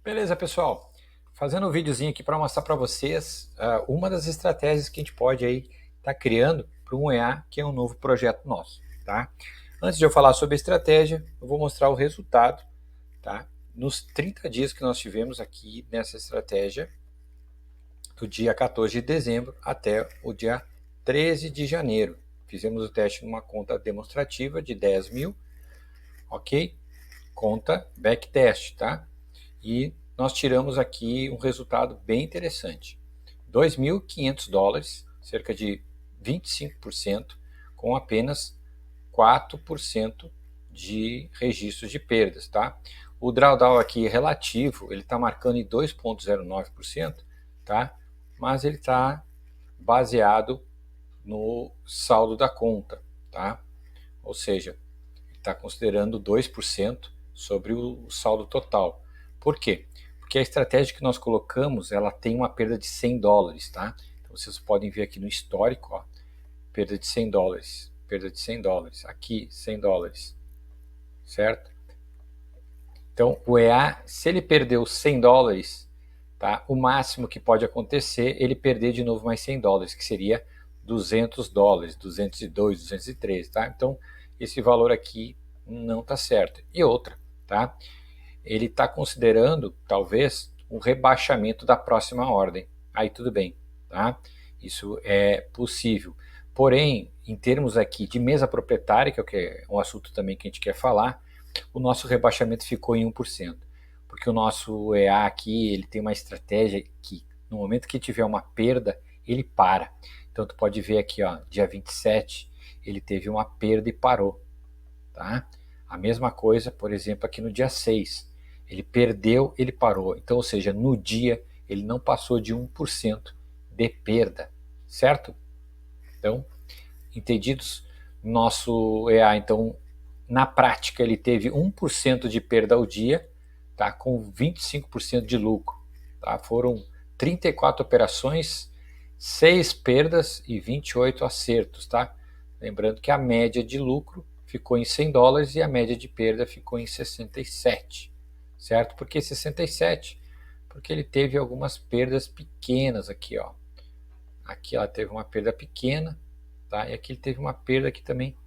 Beleza, pessoal? Fazendo um videozinho aqui para mostrar para vocês uma das estratégias que a gente pode aí estar criando para um EA, que é um novo projeto nosso, tá? Antes de eu falar sobre a estratégia, eu vou mostrar o resultado, tá? Nos 30 dias que nós tivemos aqui nessa estratégia, do dia 14 de dezembro até o dia 13 de janeiro. Fizemos o teste numa conta demonstrativa de 10 mil, ok? Conta backtest, tá? E nós tiramos aqui um resultado bem interessante. $2.500, cerca de 25%, com apenas 4% de registros de perdas, tá? O drawdown aqui relativo, ele está marcando em 2,09%, tá? Mas ele está baseado no saldo da conta, tá? Ou seja, está considerando 2% sobre o saldo total. Por quê? Porque a estratégia que nós colocamos, ela tem uma perda de $100, tá? Então vocês podem ver aqui no histórico, ó, perda de $100, perda de $100, aqui $100, certo? Então o EA, se ele perdeu $100, tá? O máximo que pode acontecer, ele perder de novo mais $100, que seria $200, 202, 213, tá? Então esse valor aqui não está certo. E outra, tá? Ele está considerando, talvez, um rebaixamento da próxima ordem. Aí tudo bem, tá? Isso é possível. Porém, em termos aqui de mesa proprietária, que é um assunto também que a gente quer falar, o nosso rebaixamento ficou em 1%. Porque o nosso EA aqui, ele tem uma estratégia que, no momento que tiver uma perda, ele para. Então, tu pode ver aqui, ó, dia 27, ele teve uma perda e parou, tá? A mesma coisa, por exemplo, aqui no dia 6. Ele perdeu, ele parou. Então, ou seja, no dia ele não passou de 1% de perda, certo? Então, entendidos? Nosso EA, então, na prática, ele teve 1% de perda ao dia, tá? Com 25% de lucro. Tá? Foram 34 operações, 6 perdas e 28 acertos. Tá? Lembrando que a média de lucro ficou em $100 e a média de perda ficou em 67, certo? Por que 67? Porque ele teve algumas perdas pequenas aqui, ó. Aqui ela teve uma perda pequena, tá? E aqui ele teve uma perda aqui também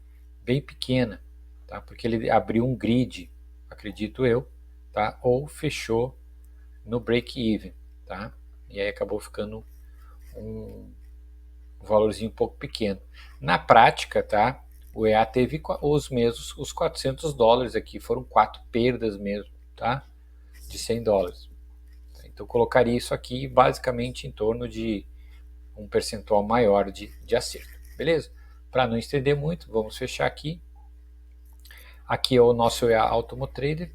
bem pequena, tá? Porque ele abriu um grid, acredito eu, tá? Ou fechou no break-even, tá? E aí acabou ficando um valorzinho um pouco pequeno. Na prática, tá? O EA teve os mesmos, os $400 aqui, foram 4 perdas mesmo, tá? De $100. Então eu colocaria isso aqui basicamente em torno de um percentual maior de acerto, beleza? Para não estender muito, vamos fechar aqui. Aqui é o nosso EA Automotrader,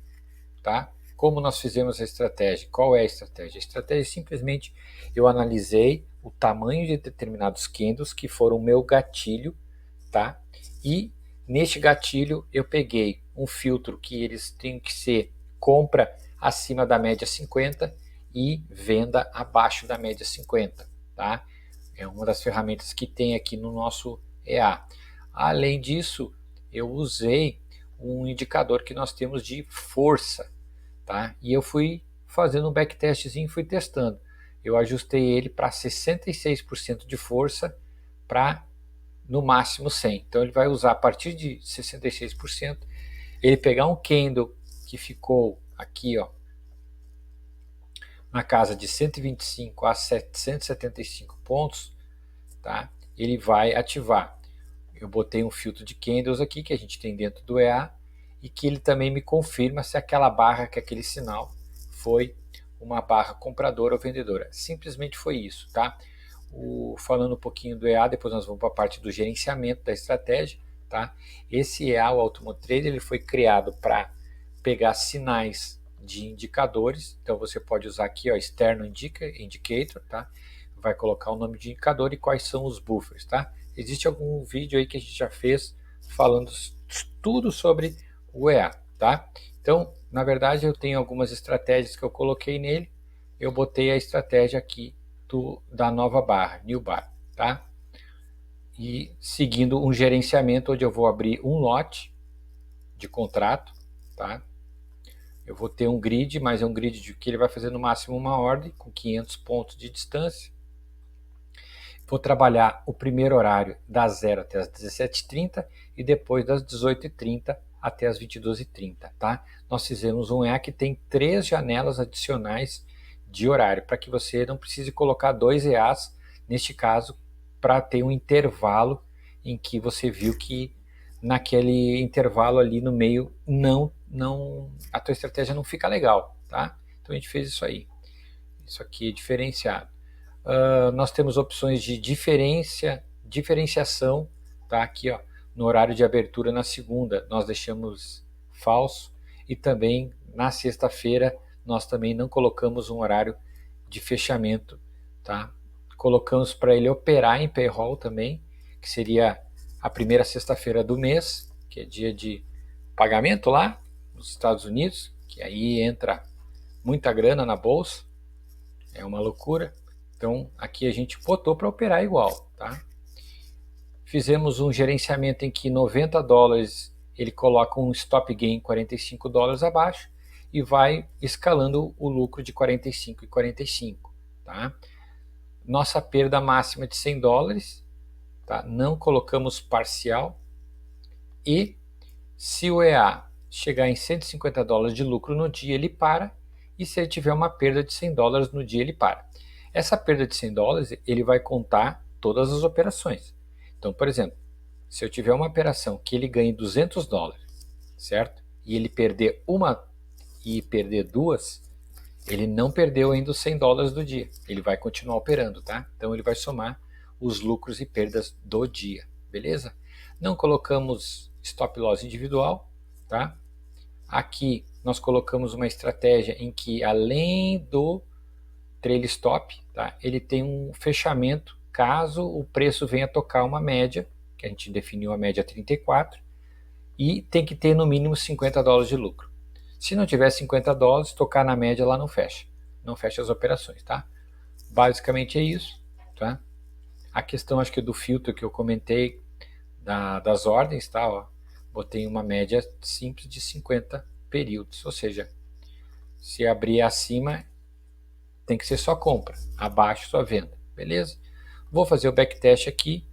tá? Como nós fizemos a estratégia? Qual é a estratégia? A estratégia é simplesmente eu analisei o tamanho de determinados candles que foram o meu gatilho, tá? E neste gatilho eu peguei um filtro que eles têm que ser compra acima da média 50 e venda abaixo da média 50, tá? É uma das ferramentas que tem aqui no nosso EA. Além disso, eu usei um indicador que nós temos de força, tá? E eu fui fazendo um backtestzinho, fui testando. Eu ajustei ele para 66% de força para no máximo 100. Então ele vai usar a partir de 66%, ele pegar um candle que ficou aqui, ó, na casa de 125 a 775 pontos, tá? Ele vai ativar. Eu botei um filtro de candles aqui que a gente tem dentro do EA e que ele também me confirma se aquela barra, que aquele sinal foi uma barra compradora ou vendedora. Simplesmente foi isso, tá? Falando um pouquinho do EA, depois nós vamos para a parte do gerenciamento da estratégia, tá? Esse EA, o Automotrader, ele foi criado para pegar sinais de indicadores. Então você pode usar aqui, ó, externo indicator, tá? Vai colocar o nome de indicador e quais são os buffers, tá? Existe algum vídeo aí que a gente já fez falando tudo sobre o EA, tá? Então, na verdade, eu tenho algumas estratégias que eu coloquei nele. Eu botei a estratégia aqui da nova barra, new bar, tá? E seguindo um gerenciamento onde eu vou abrir um lote de contrato, tá? Eu vou ter um grid, mas é um grid de que ele vai fazer no máximo uma ordem com 500 pontos de distância. Vou trabalhar o primeiro horário das 0 até as 17h30 e depois das 18h30 até as 22h30, tá? Nós fizemos um EA que tem 3 janelas adicionais de horário, para que você não precise colocar 2 EAs, neste caso, para ter um intervalo em que você viu que naquele intervalo ali no meio a tua estratégia não fica legal, tá? Então a gente fez isso aí. Isso aqui é diferenciado. Nós temos opções de diferenciação, tá? Aqui, ó, no horário de abertura na segunda nós deixamos falso, e também na sexta-feira nós também não colocamos um horário de fechamento, tá? Colocamos para ele operar em payroll também, que seria a primeira sexta-feira do mês, que é dia de pagamento lá nos Estados Unidos, que aí entra muita grana na bolsa, é uma loucura. Então aqui a gente botou para operar igual, tá? Fizemos um gerenciamento em que 90 dólares ele coloca um stop gain 45 dólares abaixo e vai escalando o lucro de 45 e 45, tá? Nossa perda máxima de 100 dólares, tá? Não colocamos parcial, e se o EA chegar em 150 dólares de lucro no dia, ele para, e se ele tiver uma perda de 100 dólares no dia, ele para. Essa perda de 100 dólares, ele vai contar todas as operações. Então, por exemplo, se eu tiver uma operação que ele ganhe 200 dólares, certo? E ele perder uma e perder duas, ele não perdeu ainda os 100 dólares do dia. Ele vai continuar operando, tá? Então ele vai somar os lucros e perdas do dia, beleza? Não colocamos stop loss individual, tá? Aqui nós colocamos uma estratégia em que, além do trail stop, tá? Ele tem um fechamento caso o preço venha tocar uma média, que a gente definiu a média 34, e tem que ter no mínimo 50 dólares de lucro. Se não tiver 50 dólares, tocar na média lá não fecha as operações, tá? Basicamente é isso, tá? A questão, acho que do filtro que eu comentei, das ordens, tá? Ó, botei uma média simples de 50 períodos, ou seja, se abrir acima tem que ser só compra, abaixo só venda, beleza? Vou fazer o backtest aqui.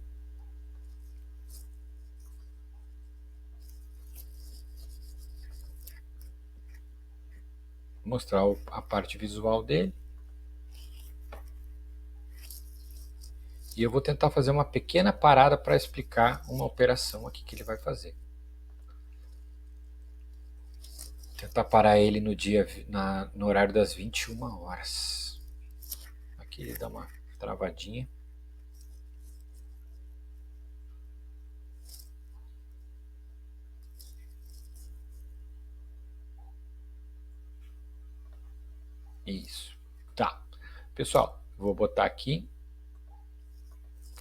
Mostrar a parte visual dele. E eu vou tentar fazer uma pequena parada para explicar uma operação aqui que ele vai fazer. Tentar parar ele no dia, no horário das 21 horas. Aqui ele dá uma travadinha. Isso. Tá. Pessoal, vou botar aqui.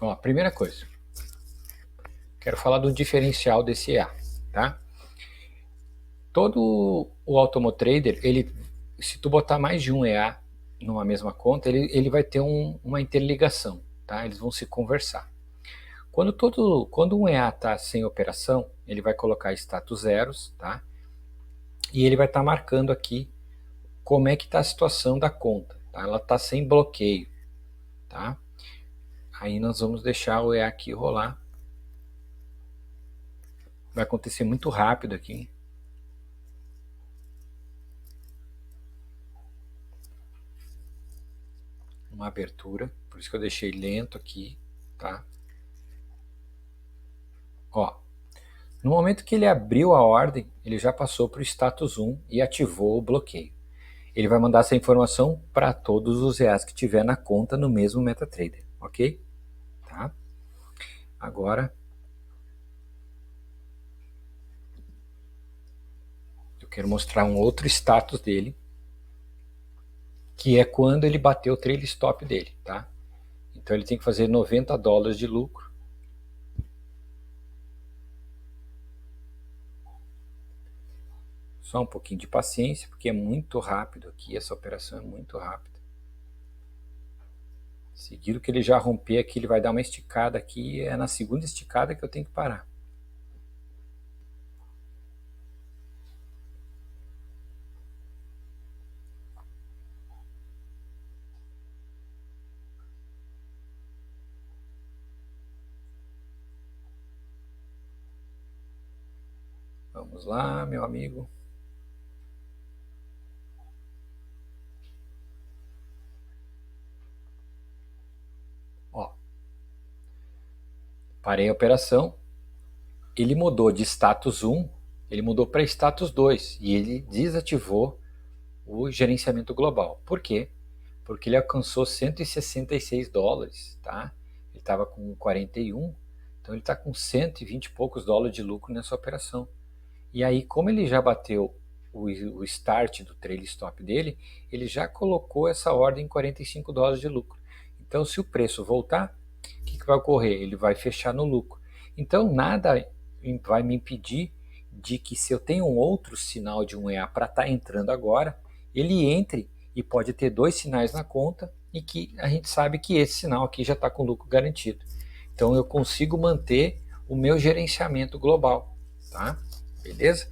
Ó, primeira coisa. Quero falar do diferencial desse EA, tá? Todo o Automotrader, se tu botar mais de um EA numa mesma conta, ele vai ter uma interligação, tá? Eles vão se conversar. Quando um EA está sem operação, ele vai colocar status zeros, tá? E ele vai estar marcando aqui como é que está a situação da conta, tá? Ela está sem bloqueio, tá? Aí nós vamos deixar o EA aqui rolar. Vai acontecer muito rápido aqui. Uma abertura, por isso que eu deixei lento aqui, tá? Ó, no momento que ele abriu a ordem, ele já passou para o status 1 e ativou o bloqueio. Ele vai mandar essa informação para todos os EAs que tiver na conta no mesmo MetaTrader, ok? Tá? Agora, eu quero mostrar um outro status dele, que é quando ele bateu o trail stop dele, tá? Então ele tem que fazer 90 dólares de lucro. Só um pouquinho de paciência, porque é muito rápido aqui, essa operação é muito rápida. Seguido que ele já romper aqui, ele vai dar uma esticada aqui, é na segunda esticada que eu tenho que parar. Vamos lá, meu amigo. Ó, parei a operação. Ele mudou de status 1, ele mudou para status 2 e ele desativou o gerenciamento global. Por quê? Porque ele alcançou 166 dólares, tá? Ele estava com 41, então ele está com 120 e poucos dólares de lucro nessa operação. E aí, como ele já bateu o start do trail stop dele, ele já colocou essa ordem em 45 dólares de lucro. Então, se o preço voltar, o que vai ocorrer? Ele vai fechar no lucro. Então, nada vai me impedir de que, se eu tenho um outro sinal de um EA para estar entrando agora, ele entre e pode ter dois sinais na conta e que a gente sabe que esse sinal aqui já está com lucro garantido. Então, eu consigo manter o meu gerenciamento global, tá? Beleza?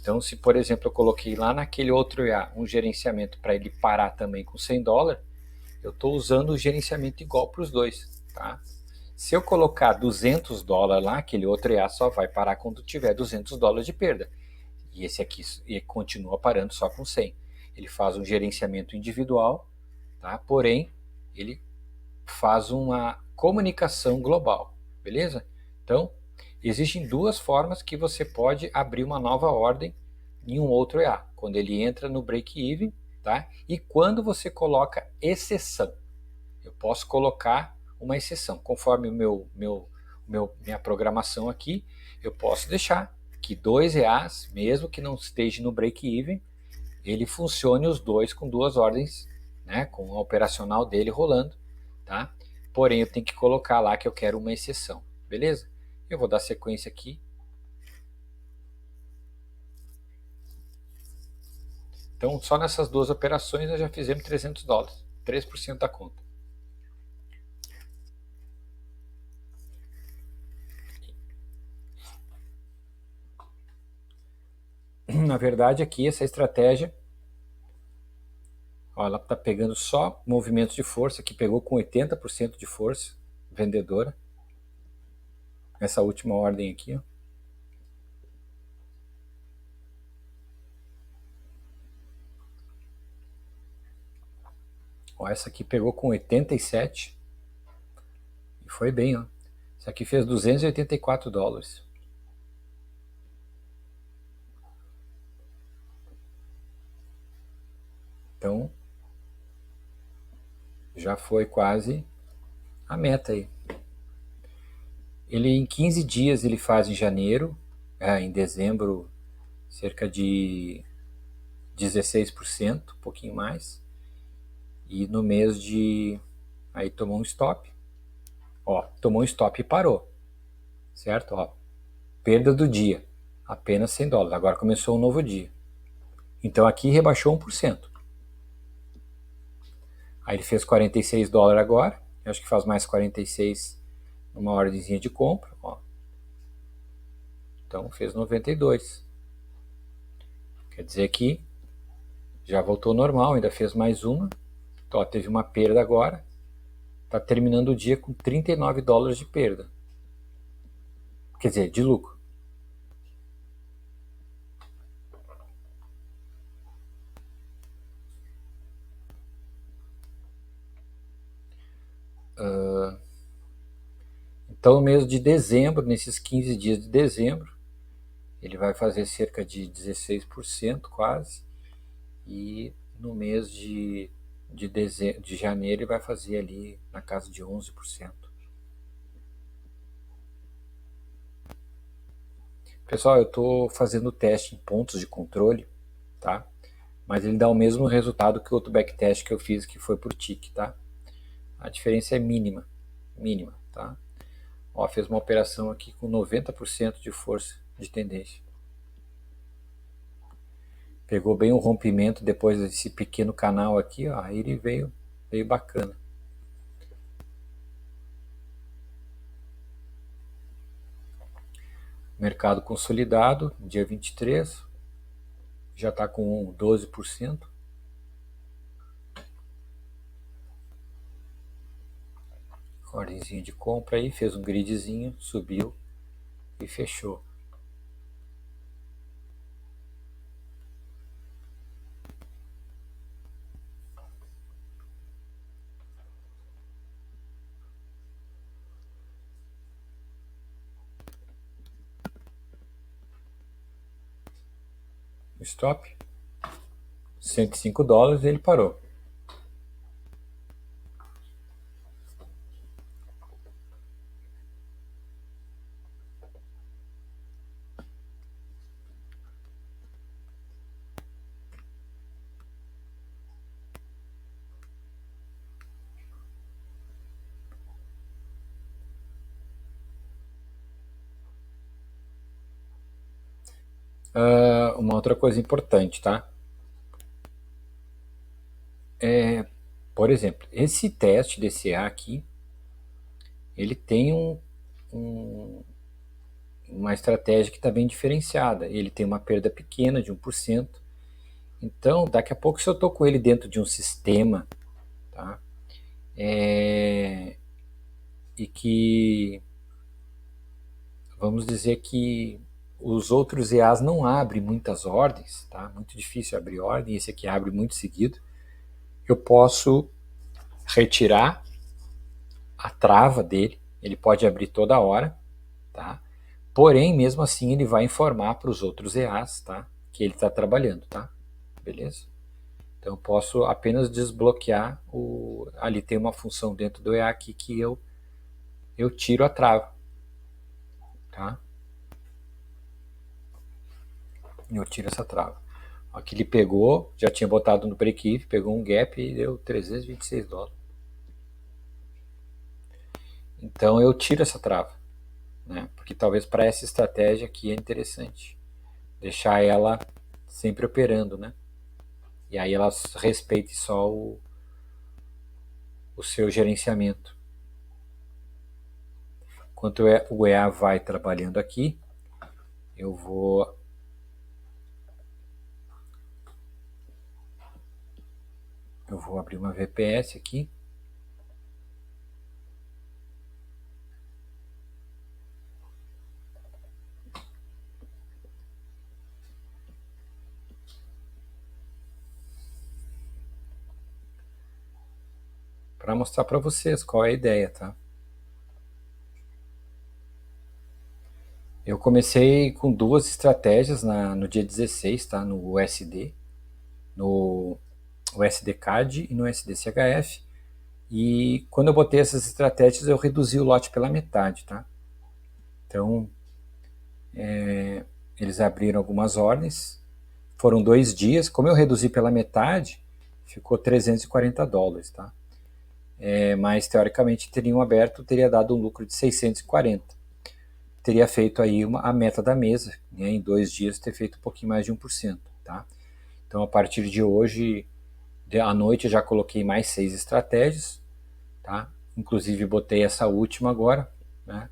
Então, se por exemplo eu coloquei lá naquele outro IA um gerenciamento para ele parar também com 100 dólares, eu estou usando o gerenciamento igual para os dois, tá? Se eu colocar 200 dólares lá, aquele outro IA só vai parar quando tiver 200 dólares de perda. E esse aqui continua parando só com 100. Ele faz um gerenciamento individual, tá? Porém, ele faz uma comunicação global, beleza? Então, existem duas formas que você pode abrir uma nova ordem em um outro EA, quando ele entra no break-even, tá? E quando você coloca exceção. Eu posso colocar uma exceção, conforme minha programação aqui, eu posso deixar que dois EAs, mesmo que não esteja no break-even, ele funcione os dois com duas ordens, né, com o operacional dele rolando, tá? Porém, eu tenho que colocar lá que eu quero uma exceção, beleza? Eu vou dar sequência aqui. Então, só nessas duas operações nós já fizemos 300 dólares, 3% da conta. Na verdade, aqui essa estratégia, ó, ela está pegando só movimentos de força, que pegou com 80% de força vendedora. Essa última ordem aqui, ó. Ó, essa aqui pegou com 87 e foi bem, ó. Essa aqui fez 284 dólares. Então, já foi quase a meta aí. Ele em 15 dias ele faz em janeiro, em dezembro cerca de 16%, um pouquinho mais. E no mês de... aí tomou um stop. Ó, tomou um stop e parou. Certo? Ó, perda do dia, apenas 100 dólares. Agora começou um novo dia. Então aqui rebaixou 1%. Aí ele fez 46 dólares agora. Eu acho que faz mais 46 numa ordemzinha de compra. Ó. Então fez 92. Quer dizer que já voltou normal, ainda fez mais uma. Então, ó, teve uma perda agora. Está terminando o dia com 39 dólares de perda. Quer dizer, de lucro. Então, no mês de dezembro, nesses 15 dias de dezembro, ele vai fazer cerca de 16% quase. E no mês de janeiro ele vai fazer ali na casa de 11%. Pessoal, eu estou fazendo o teste em pontos de controle, tá? Mas ele dá o mesmo resultado que o outro backtest que eu fiz, que foi por tique, tá? A diferença é mínima, mínima, tá? Ó, fez uma operação aqui com 90% de força de tendência. Pegou bem o rompimento depois desse pequeno canal aqui, ó, aí ele veio bacana. Mercado consolidado, dia 23, já está com 12%. Ordenzinha de compra aí, fez um gridzinho, subiu e fechou. stop, $105 e ele parou. Uma outra coisa importante, tá? Por exemplo, esse teste DCA aqui, ele tem uma estratégia que está bem diferenciada. Ele tem uma perda pequena de 1%. Então, daqui a pouco, se eu estou com ele dentro de um sistema, tá? E que, vamos dizer que os outros EAs não abrem muitas ordens, tá? Muito difícil abrir ordem, esse aqui abre muito seguido. Eu posso retirar a trava dele, ele pode abrir toda hora, tá? Porém, mesmo assim, ele vai informar para os outros EAs, tá? Que ele está trabalhando, tá? Beleza? Então, eu posso apenas desbloquear ali tem uma função dentro do EA aqui que eu tiro a trava, tá? Eu tiro essa trava. Aqui ele pegou, já tinha botado no break-even, pegou um gap e deu $326. Então eu tiro essa trava, né? Porque talvez para essa estratégia aqui é interessante deixar ela sempre operando, né? E aí ela respeite só o seu gerenciamento. Enquanto o EA vai trabalhando aqui, eu vou abrir uma VPS aqui. Para mostrar para vocês qual é a ideia, tá? Eu comecei com duas estratégias no dia 16, tá? No USD, no USD CAD e no USD CHF. E quando eu botei essas estratégias, eu reduzi o lote pela metade, tá? Então, eles abriram algumas ordens. Foram 2 dias. Como eu reduzi pela metade, ficou $340, tá? Mas, teoricamente, teriam aberto, teria dado um lucro de 640. Teria feito aí a meta da mesa, né? Em 2 dias, ter feito um pouquinho mais de 1%, tá? Então, a partir de hoje, à noite, eu já coloquei mais 6 estratégias, tá? Inclusive, botei essa última agora, né?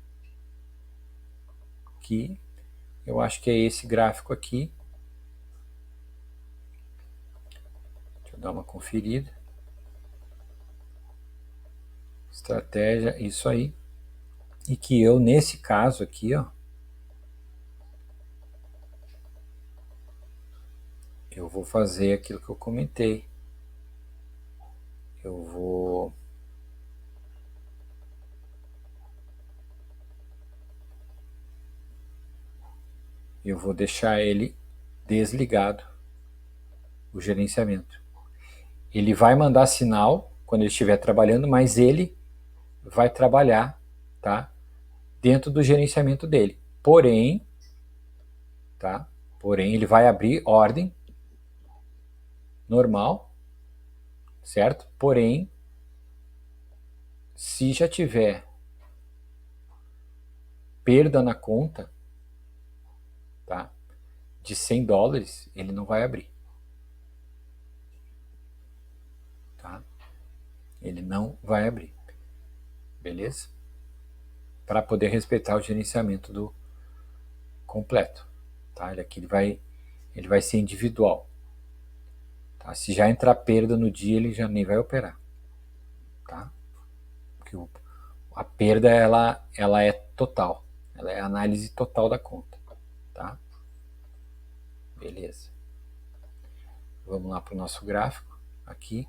Que eu acho que é esse gráfico aqui. Deixa eu dar uma conferida. Estratégia, isso aí. E que eu, nesse caso aqui, ó, eu vou fazer aquilo que eu comentei. Eu vou deixar ele desligado, o gerenciamento. Ele vai mandar sinal quando ele estiver trabalhando, mas ele vai trabalhar, tá? Dentro do gerenciamento dele. Porém, tá? Porém, ele vai abrir ordem normal, certo? Porém, se já tiver perda na conta, tá? De $100, ele não vai abrir, tá? Ele não vai abrir, beleza? Para poder respeitar o gerenciamento do completo, tá? Ele vai ser individual, tá? Se já entrar perda no dia, ele já nem vai operar, tá? Porque a perda ela é total, ela é a análise total da conta, tá? Beleza. Vamos lá para o nosso gráfico aqui.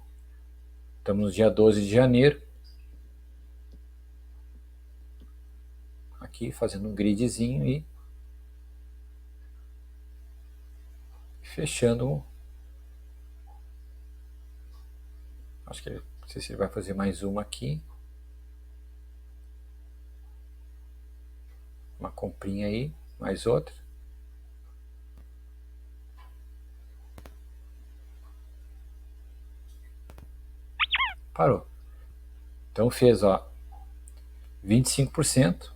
Estamos no dia 12 de janeiro. Aqui fazendo um gridzinho e fechando. Acho que não sei se ele vai fazer mais uma aqui. Uma comprinha aí, mais outra. Parou. Então fez, ó, 25%.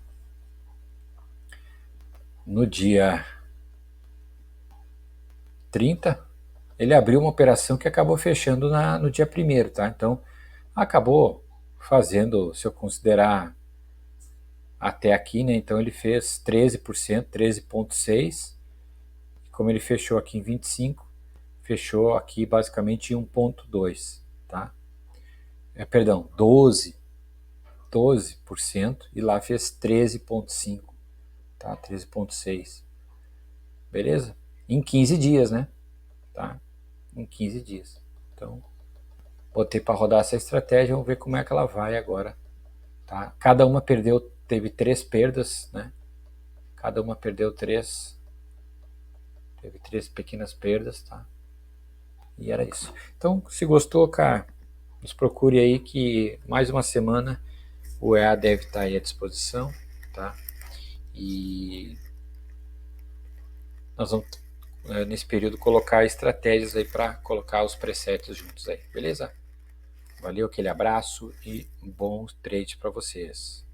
No dia 30, ele abriu uma operação que acabou fechando no dia 1º, tá? Então, acabou fazendo, se eu considerar até aqui, né? Então ele fez 13%, 13,6%. Como ele fechou aqui em 25, fechou aqui basicamente em 1,2%, tá? Perdão, 12%, e lá fez 13,5%, tá? 13,6%. Beleza? Em 15 dias, né? Tá? Em 15 dias. Então, botei para rodar essa estratégia, vamos ver como é que ela vai agora, tá? Cada uma teve 3 perdas, né? Cada uma perdeu 3, teve 3 pequenas perdas, tá? E era isso. Então, se gostou, cara, nos procure aí que mais uma semana o EA deve estar aí à disposição, tá? E nós vamos nesse período colocar estratégias aí para colocar os presets juntos aí, beleza? Valeu, aquele abraço e bom trade para vocês.